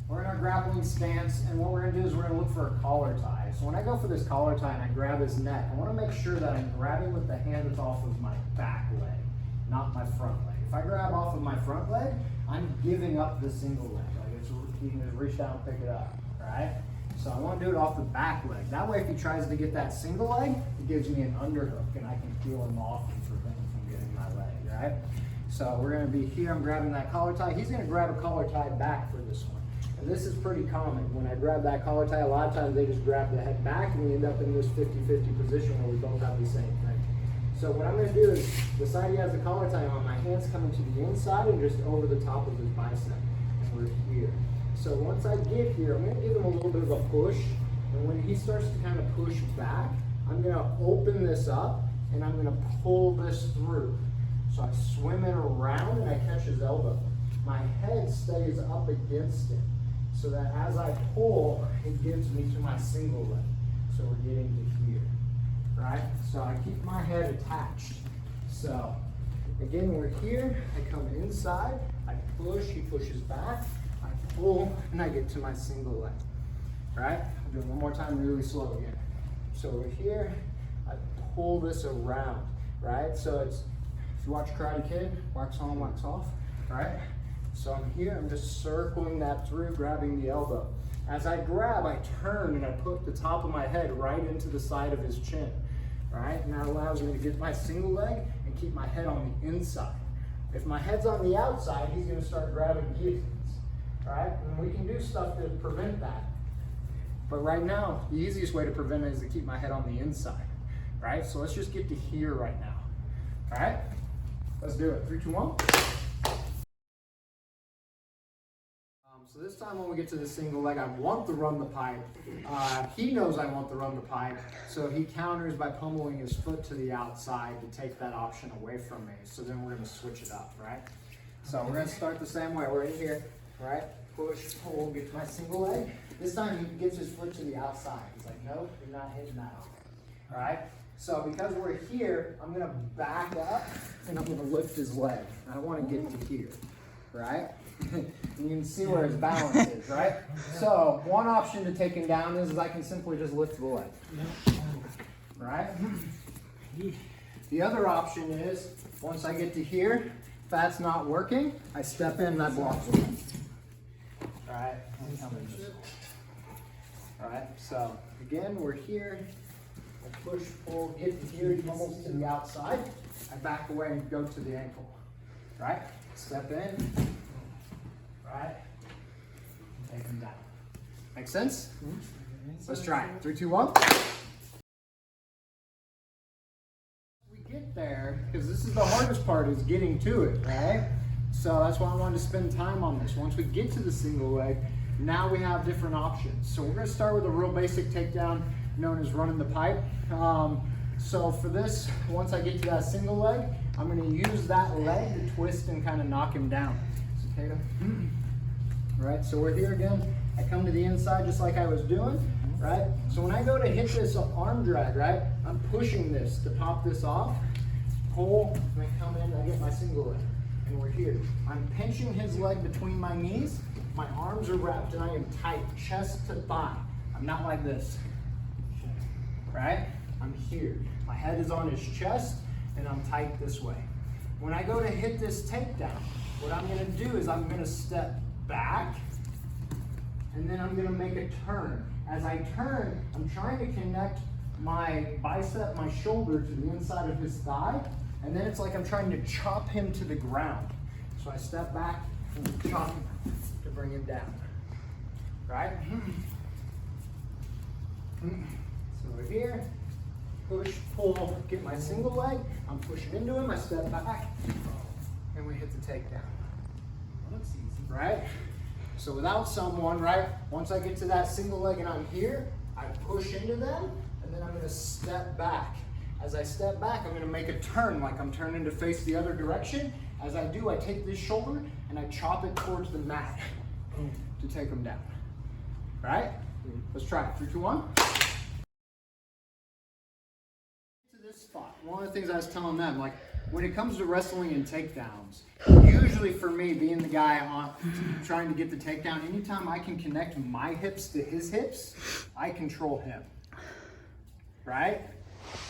We're in our grappling stance, and what we're gonna do is we're gonna look for a collar tie. So when I go for this collar tie and I grab his neck, I wanna make sure that I'm grabbing with the hand that's off of my back leg, not my front leg. If I grab off of my front leg, I'm giving up the single leg. Like you can just reach down and pick it up, right? So I wanna do it off the back leg. That way if he tries to get that single leg, it gives me an underhook and I can peel him off and prevent him from getting my leg, right? So we're gonna be here, I'm grabbing that collar tie. He's gonna grab a collar tie back for this one. And this is pretty common. When I grab that collar tie, a lot of times they just grab the head back and we end up in this 50-50 position where we both have the same thing. So what I'm gonna do is, the side he has the collar tie on, my hand's coming to the inside and just over the top of his bicep. And we're here. So once I get here, I'm gonna give him a little bit of a push. And when he starts to kind of push back, I'm gonna open this up and I'm gonna pull this through. So I swim it around and I catch his elbow. My head stays up against it, so that as I pull, it gives me to my single leg. So we're getting to here, right? So I keep my head attached. So again, we're here, I come inside, I push, he pushes back, I pull, and I get to my single leg, right? I'll do it one more time really slow again. So we're here, I pull this around, right? So it's, if you watch Karate Kid, wax on, wax off, right? So I'm here, I'm just circling that through, grabbing the elbow. As I grab, I turn and I put the top of my head right into the side of his chin, right? And that allows me to get my single leg and keep my head on the inside. If my head's on the outside, he's gonna start grabbing guillotines, right? And we can do stuff to prevent that. But right now, the easiest way to prevent it is to keep my head on the inside, right? So let's just get to here right now, all right? Let's do it, 3, 2, 1. So this time when we get to the single leg, I want to run the pipe. He knows I want to run the pipe, so he counters by pummeling his foot to the outside to take that option away from me. So then we're gonna switch it up, right? So we're gonna start the same way. We're in here, right? Push, pull, get to my single leg. This time he gets his foot to the outside. He's like, nope, you're not hitting that off, all right? So because we're here, I'm gonna back up and I'm gonna lift his leg. I wanna get to here, right? You can see where his balance is, right? So one option to take him down is I can simply just lift the leg, right? The other option is, once I get to here, if that's not working, I step in and I block the leg. All right, all right, so again, we're here. I push, pull, get to here, almost to the outside. I back away and go to the ankle, right? Step in. Right? Take them down. Make sense? Let's try it. 3, 2, 1. We get there, because this is the hardest part, is getting to it, right? So that's why I wanted to spend time on this. Once we get to the single leg, now we have different options. So we're going to start with a real basic takedown known as running the pipe. So for this, once I get to that single leg, I'm going to use that leg to twist and kind of knock him down. So Tatum. Right, so we're here again. I come to the inside just like I was doing, right? So when I go to hit this arm drag, right, I'm pushing this to pop this off, pull, and I come in, I get my single leg, and we're here. I'm pinching his leg between my knees, my arms are wrapped, and I am tight, chest to thigh. I'm not like this, right? I'm here. My head is on his chest, and I'm tight this way. When I go to hit this takedown, what I'm gonna do is I'm gonna step back, and then I'm gonna make a turn. As I turn, I'm trying to connect my bicep, my shoulder to the inside of his thigh, and then it's like I'm trying to chop him to the ground. So I step back and chop him to bring him down, right? So we're here, push, pull, get my single leg, I'm pushing into him, I step back, and we hit the takedown. Looks easy, right? So without someone, right, once I get to that single leg and I'm here, I push into them, and then I'm gonna step back. As I step back, I'm gonna make a turn, like I'm turning to face the other direction. As I do, I take this shoulder and I chop it towards the mat to take them down. All right? Let's try it. 3, 2, 1. To this spot, one of the things I was telling them, like, when it comes to wrestling and takedowns, usually for me, being the guy trying to get the takedown, anytime I can connect my hips to his hips, I control him, right?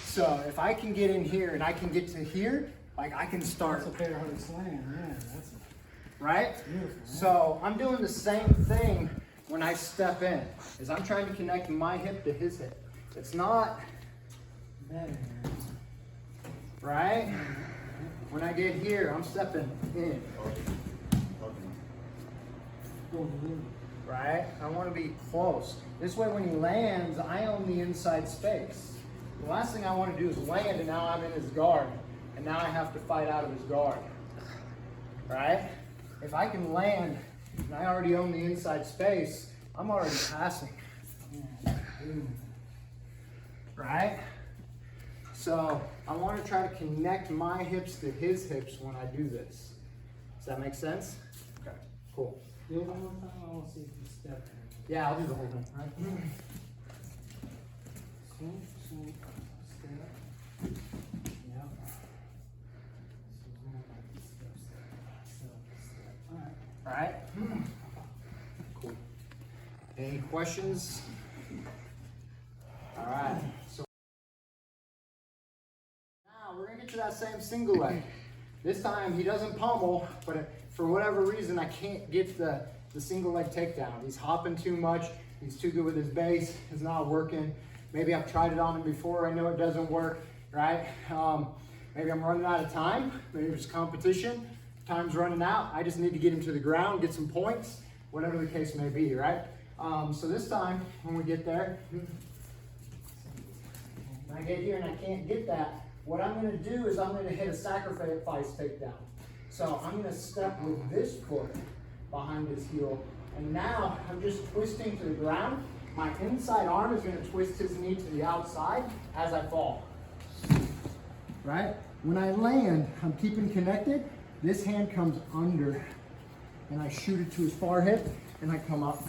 So if I can get in here and I can get to here, like I can start. That's a fair hard slam, yeah. That's right? beautiful. So I'm doing the same thing when I step in, is I'm trying to connect my hip to his hip. It's not, better. right? When I get here, I'm stepping in, right? I want to be close. This way when he lands, I own the inside space. The last thing I want to do is land and now I'm in his guard. And now I have to fight out of his guard, right? If I can land and I already own the inside space, I'm already passing, right? So I want to try to connect my hips to his hips when I do this. Does that make sense? Okay, cool. Do it one more time. I want to see if you step in. Yeah, I'll do the whole thing. Right? Swoop, swoop, step. Yep. So it's more like step. All right. All right. Cool. Any questions? All right. So now we're gonna get to that same single leg. This time he doesn't pummel, but for whatever reason I can't get the single leg takedown. He's hopping too much. He's too good with his base. It's not working. Maybe I've tried it on him before. I know it doesn't work, right? Maybe I'm running out of time. Maybe it's competition. Time's running out. I just need to get him to the ground, get some points, whatever the case may be, right? So this time, when we get there, when I get here and I can't get that, what I'm gonna do is I'm gonna hit a sacrifice takedown. So I'm gonna step with this foot behind his heel, and now I'm just twisting to the ground. My inside arm is gonna twist his knee to the outside as I fall, right? When I land, I'm keeping connected. This hand comes under, and I shoot it to his far hip, and I come up.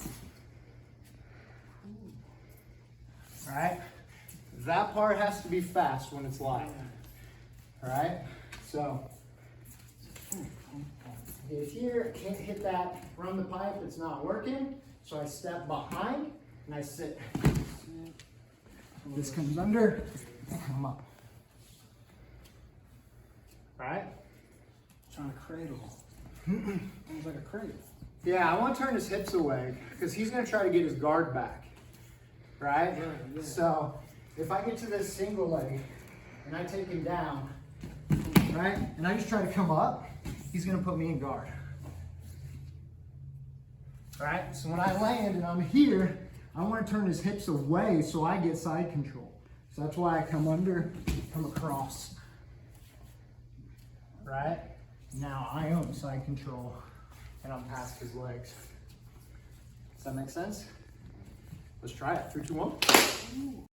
All right? That part has to be fast when it's live. All right? So, get here, I can't hit that, run the pipe, it's not working. So I step behind, and I sit. This comes under, and come up. All right? Trying to cradle. Sounds like a cradle. Yeah, I want to turn his hips away because he's going to try to get his guard back, right? Yeah. So if I get to this single leg and I take him down, right, and I just try to come up, he's going to put me in guard. Right? So when I land and I'm here, I want to turn his hips away so I get side control. So that's why I come under, come across. Right? Now I own side control and I'm past his legs. Does that make sense? Let's try it. 3, 2, 1.